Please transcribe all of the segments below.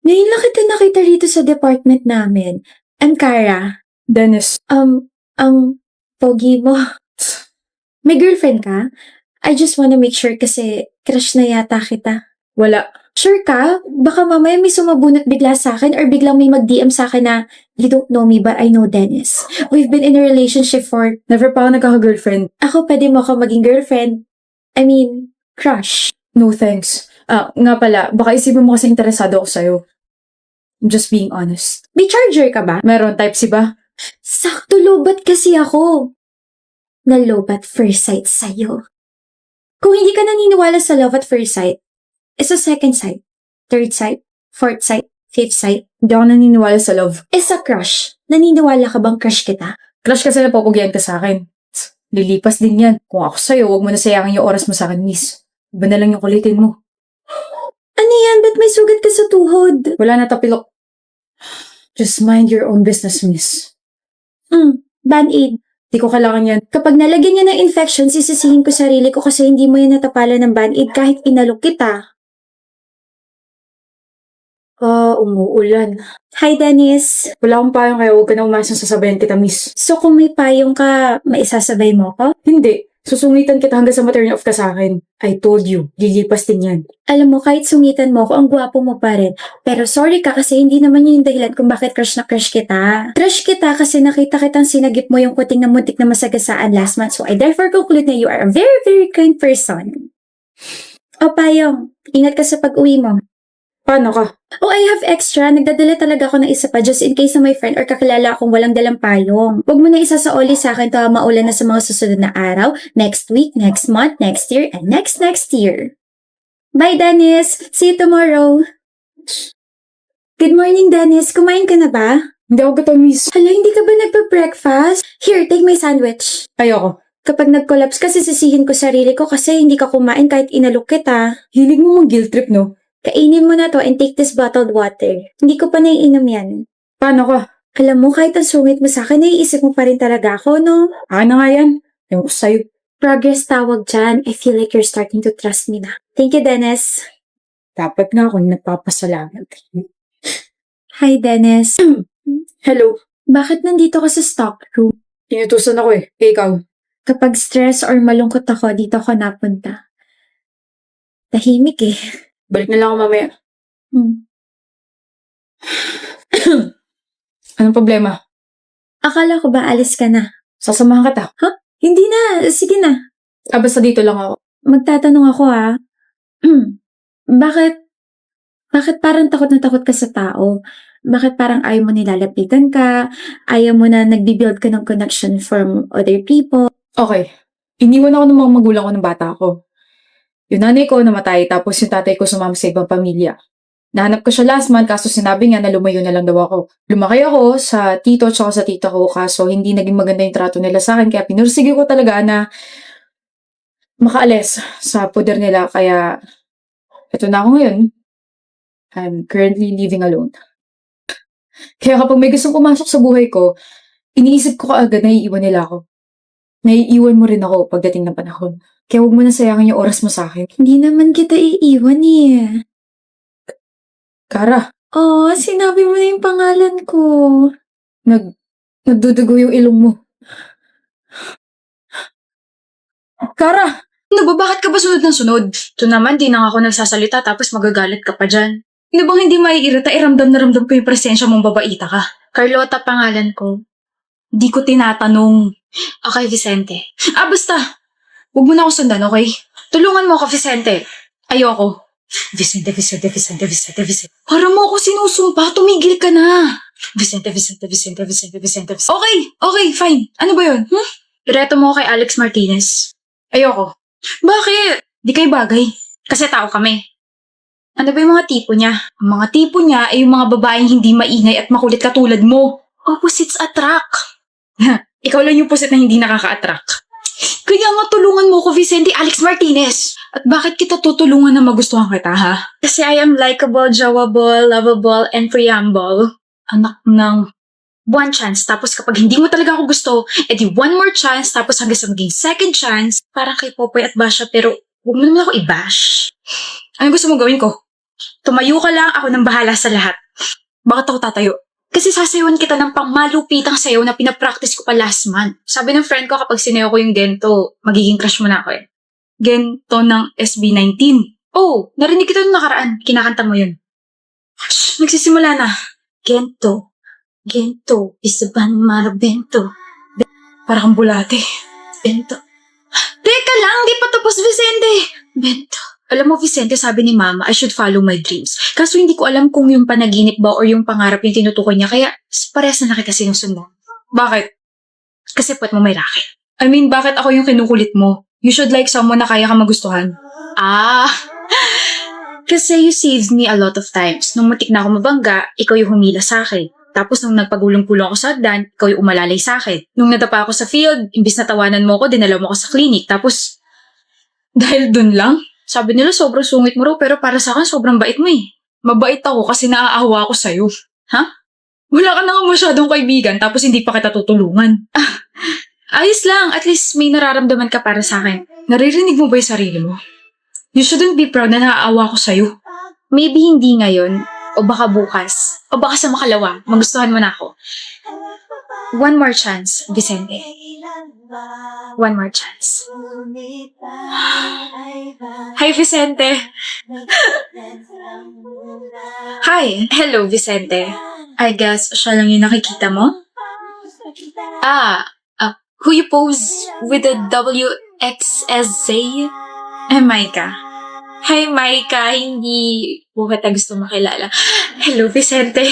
Ngayon lang kita nakita rito sa department namin. I'm Kara. Dennis. Ang pogi mo. May girlfriend ka? I just wanna make sure kasi crush na yata kita. Wala. Sure ka? Baka mamaya may sumabunot bigla sa akin or biglang may mag-DM sa akin na you don't know me but I know Dennis. We've been in a relationship for... Never pa ako nagkaka-girlfriend. Ako pwede mo ako maging girlfriend. I mean, crush. No thanks. Nga pala, baka isipin mo kasi interesado ako sa'yo. I'm just being honest. May charger ka ba? Meron, Type-C ba? Sakto lobat kasi ako. Nalobat first sight sa'yo. Kung hindi ka naniniwala sa love at first sight, sa second sight, third sight, fourth sight, fifth sight, Hindi ako naniniwala sa love. sa crush, naniniwala ka bang crush kita? Crush kasi napapugyan ka sa akin. Lilipas din yan. Kung ako sa'yo, huwag mo na sayangin yung oras mo sa akin, miss. Iba na lang yung kulitin mo. Ano yan? Ba't may sugat ka sa tuhod? Wala na tapilok. Just mind your own business, miss. Band-aid. Di ko kailangan yan. Kapag nalagyan niya ng infection, sisisihin ko sarili ko kasi hindi mo yan natapalan ng band-aid kahit inalok kita. Umuulan. Hi, Dennis. Wala akong payong kaya huwag ka na umasang sasabayan kita, miss. So kung may payong ka, maisasabay mo ko? Hindi. Susungitan kita hanggang sa ma-turn off ka sa akin. I told you, lilipas din yan. Alam mo, kahit sungitan mo ko, ang gwapo mo pa rin. Pero sorry ka kasi hindi naman yun yung dahilan kung bakit crush na crush kita. Crush kita kasi nakita kitang sinagip mo yung kuting na muntik na masagasaan last month. So I therefore conclude na you are a very, very kind person. O payong, ingat ka sa pag-uwi mo. Paano ka? Oh, I have extra. Nagdadala talaga ako ng isa pa just in case na may friend or kakilala akong walang dalang payong. Huwag mo na isa sa oli sa akin to maulan na sa mga susunod na araw, next week, next month, next year, and next year. Bye, Dennis! See you tomorrow! Good morning, Dennis. Kumain ka na ba? Hindi ako gutom, miss. Hala, hindi ka ba nagpa-breakfast? Here, take my sandwich. Ayoko. Kapag nag-collapse kasi sisihin ko sarili ko kasi hindi ka kumain kahit inalok kita. Hilig mo mang guilt trip, no? Kainin mo na to and take this bottled water. Hindi ko pa naiinom yan. Paano ka? Alam mo, kahit ang sungit mo sa akin, naiisip mo pa rin talaga ako, no? Ano nga yan? Ewan ko sa'yo. Progress tawag dyan. I feel like you're starting to trust me na. Thank you, Dennis. Dapat nga akong nagpapasalamat. Hi, Dennis. Hello. Bakit nandito ka sa stock room? Inutusan ako eh. Ikaw. Kapag stress or malungkot ako, dito ako napunta. Tahimik eh. Balik na lang ako mamaya. Anong problema? Akala ko ba alis ka na? Sasamahan kita. Hindi na. Sige na. Basta dito lang ako. Magtatanong ako Bakit parang takot na takot ka sa tao? Bakit parang ayaw mo nilalapitan ka? Ayaw mo na nagbibuild ka ng connection from other people? Okay. Iniwan ako ng mga magulang ko ng bata ko. Yung nanay ko namatay, tapos yung tatay ko sumama sa ibang pamilya. Nahanap ko siya last month, kaso sinabi niya na lumayo na lang daw ako. Lumaki ako sa tito at sa tita ko, kaso hindi naging maganda yung trato nila sa akin, kaya pinursige ko talaga na makaalis sa poder nila, kaya eto na ako ngayon. I'm currently living alone. Kaya kapag may gustong pumasok sa buhay ko, iniisip ko kaagad na iiwan nila ako. Naiiwan mo rin ako pagdating ng panahon. Kaya huwag mo na sayangin yung oras mo sa akin. Hindi naman kita iiwan eh. Kara, Sinabi mo na yung pangalan ko. nagdudugo yung ilong mo. Kara! Ano ba? Bakit ka ba sunod ng sunod? Ito naman, di na ako nagsasalita tapos magagalit ka pa dyan. Ano bang hindi maiirita? Ramdam na ramdam ko yung presensya mong babaita ka. Carlota pangalan ko. Di ko tinatanong. Okay, Vicente. Basta. Huwag mo na ako sundan, okay? Tulungan mo ako, Vicente. Ayoko. Vicente. Para mo ako sinusumpa, tumigil ka na. Vicente. Okay, fine. Ano ba yun? Ireto mo kay Alex Martinez. Ayoko. Bakit? Di kayo bagay. Kasi tao kami. Ano ba yung mga tipo niya? Ang mga tipo niya ay yung mga babaeng hindi maingay at makulit katulad mo. Opposites attract. Ikaw lang yung pusit na hindi nakaka-attract. Kaya nga tulungan mo ko, Vicente Alex Martinez. At bakit kita tutulungan na magustuhan kita, ha? Kasi I am likable, jawable, lovable, and preamble. Anak ng one chance. Tapos kapag hindi mo talaga ako gusto, edi one more chance. Tapos hanggang sa maging second chance. Parang kay Popoy at Basha, pero huwag mo naman ako i-bash. Ano gusto mo gawin ko? Tumayo ka lang, ako nang bahala sa lahat. Bakit ako tatayo? Kasi sasayawan kita ng pangmalupitang sayaw na pinapractice ko pa last month. Sabi ng friend ko kapag sinayaw ko yung gento, magiging crush mo na ako eh. Gento ng SB19. Oh, narinig kita nung nakaraan. Kinakanta mo yun. Shh, nagsisimula na. Gento. Gento. Isaban marabento. Para kang bulate. Bento. Teka lang, di pa tapos, Vicente. Bento. Alam mo, Vicente, sabi ni Mama, I should follow my dreams. Kaso hindi ko alam kung yung panaginip ba or yung pangarap yung tinutukoy niya, kaya parehas na kita sinusundan. Bakit? Kasi puwet mo may racket. I mean, bakit ako yung kinukulit mo? You should like someone na kaya ka magustuhan. Ah, kasi you saved me a lot of times. Nung matik na ako mabangga, ikaw yung humila sa akin. Tapos nung nagpagulong-pulong ako sa hagdan, ikaw yung umalalay sa akin. Nung nadapa ako sa field, imbis na tawanan mo ako, dinala mo ako sa clinic. Tapos, dahil dun lang, sabi nila sobrang sungit mo raw, pero para sa akin sobrang bait mo eh. Mabait ako kasi naaawa ako sa'yo. Ha? Wala ka na nga masyadong kaibigan, tapos hindi pa kita tutulungan. Ayos lang, at least may nararamdaman ka para sa akin. Naririnig mo ba yung sarili mo? You shouldn't be proud na naaawa ko sa'yo. Maybe hindi ngayon, o baka bukas, o baka sa makalawa, magustuhan mo na ako. One more chance, Vicente. One more chance. Hi, Vicente. Hi. Hello, Vicente. I guess siya lang yung nakikita mo? Who you pose with the WXSZ? Maika. Hi, Maika. Hindi po kita gusto makilala. Hello, Vicente.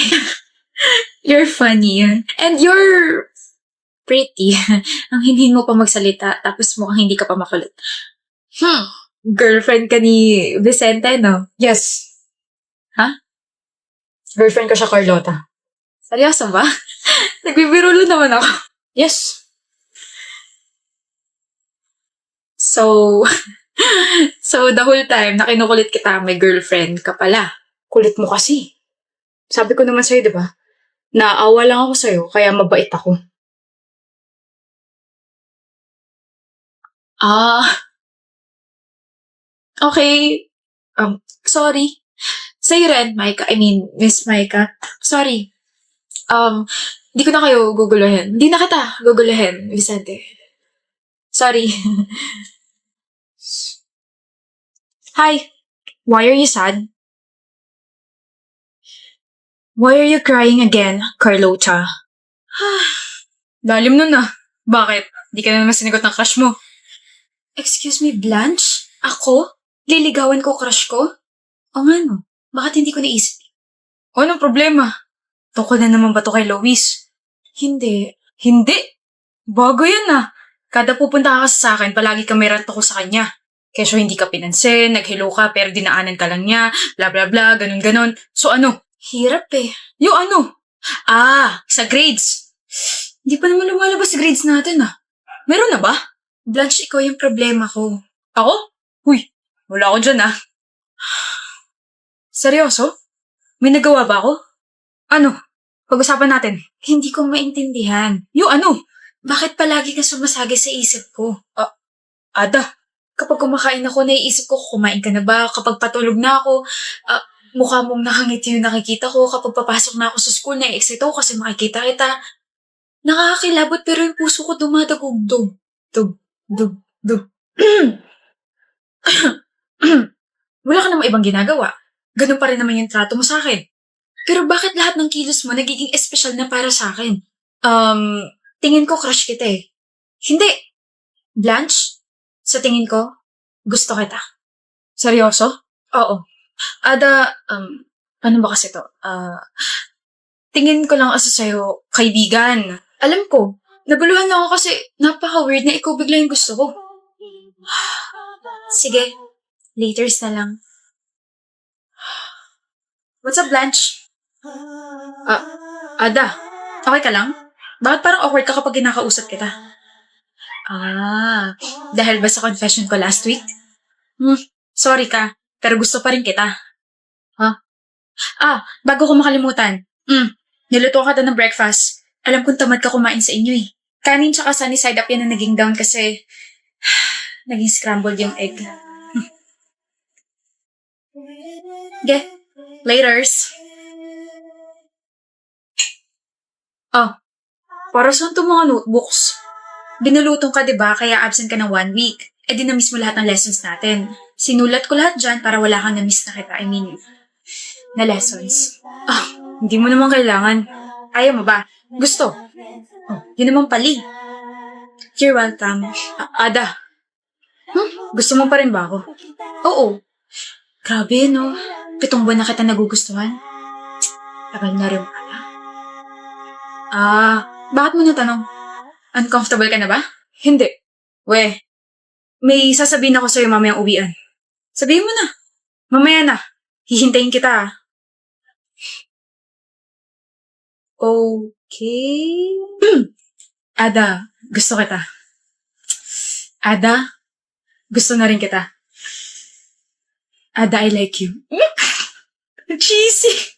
You're funny. And you're pretty. Ang hindi mo pa magsalita, tapos mukhang hindi ka pa makulit. Girlfriend ka ni Vicente, no? Yes. Ha? Girlfriend ko siya, Carlota. Seryoso ba? Nagbibirulo naman ako. Yes. So the whole time na kinukulit kita, may girlfriend ka pala. Kulit mo kasi. Sabi ko naman sa'yo, di ba? Naaawa lang ako sa'yo, kaya mabait ako. Okay. Sorry. Sa'yo rin, Micah. I mean, Miss Micah. Sorry. Di ko na kayo guguluhin. Di na kita guguluhin, Vicente. Sorry. Hi. Why are you sad? Why are you crying again, Carlota? Lalim nun ah. Bakit? Di ka na naman sinigot ng crush mo. Excuse me, Blanche? Ako? Liligawan ko crush ko? O nga no, bakit hindi ko naisip? O, anong problema? Tungkol na naman ba to kay Lois? Hindi. Hindi. Bago yun ah. Kada pupunta ka kasi sa akin, palagi ka may rant ako sa kanya. Kesyo hindi ka pinansin, naghilo ka pero dinaanan ka lang niya, bla bla bla, ganun ganon. So ano? Hirap eh. Yung ano? Sa grades. Hindi pa naman lumalabas sa grades natin ah. Meron na ba? Blanche, ikaw yung problema ko. Ako? Uy, wala ako dyan ah. Seryoso? May nagawa ba ako? Ano? Pag-usapan natin. Hindi ko maintindihan. Yung ano? Bakit palagi ka sumasagi sa isip ko? Ada. Kapag kumakain ako, naiisip ko, kumain ka na ba? Kapag patulog na ako, mukha mong nakangiti yung nakikita ko. Kapag papasok na ako sa school, nai-excite ako kasi makikita kita. Nakakakilabot pero yung puso ko dumadagog. Dug, dug, dug, dug. Wala ka namang ibang ginagawa. Ganun pa rin naman yung trato mo sa akin. Pero bakit lahat ng kilos mo nagiging espesyal na para sa akin? Tingin ko crush kita eh. Hindi. Blanche, sa tingin ko, gusto kita. Seryoso? Oo. Ada, paano ba kasi to? Tingin ko lang asa sa'yo, kaibigan. Alam ko, naguluhan lang ako kasi napaka-weird na ikaw bigla yung gusto ko. Sige, laters na lang. What's up, Blanche? Ada, okay ka lang? Bakit parang awkward ka kapag kinakausap kita? Dahil ba sa confession ko last week? Sorry ka, pero gusto pa rin kita. Bago ko makalimutan. Niluto ka ng breakfast. Alam kong tamad ka kumain sa inyo eh. Kanin tsaka sunny side up yan na naging down kasi naging scrambled yung egg. Ge, Laters. Para saan itong mga notebooks? Binulutong ka, diba? Kaya absent ka ng 1 week. Eh di na-miss mo lahat ng lessons natin. Sinulat ko lahat dyan para wala kang na-miss na kita. I mean, na lessons. Hindi mo naman kailangan. Ayaw mo ba? Gusto? Yun naman pali. You're welcome. Ada. Gusto mo pa rin ba ako? Oo. Grabe, no? 7 buwan na kita nagugustuhan. Tagal na rin pala. Bakit mo natanong? Uncomfortable ka na ba? Hindi. We, may sasabihin ako sa'yo mamayang uwian. Sabihin mo na. Mamaya na. Hihintayin kita. Okay. Ada, gusto kita. Ada, gusto na rin kita. Ada, I like you. Cheesy.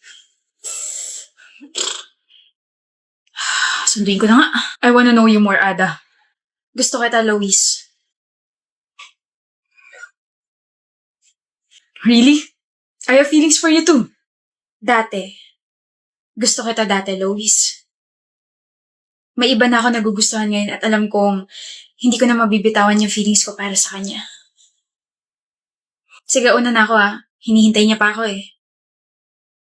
Sunduin ko na nga. I wanna know you more, Ada. Gusto kita, Lois. Really? I have feelings for you too. Dati. Gusto kita dati, Lois. May iba na ako nagugustuhan ngayon at alam kong hindi ko na mabibitawan yung feelings ko para sa kanya. Sige, una na ako. Hinihintay niya pa ako eh.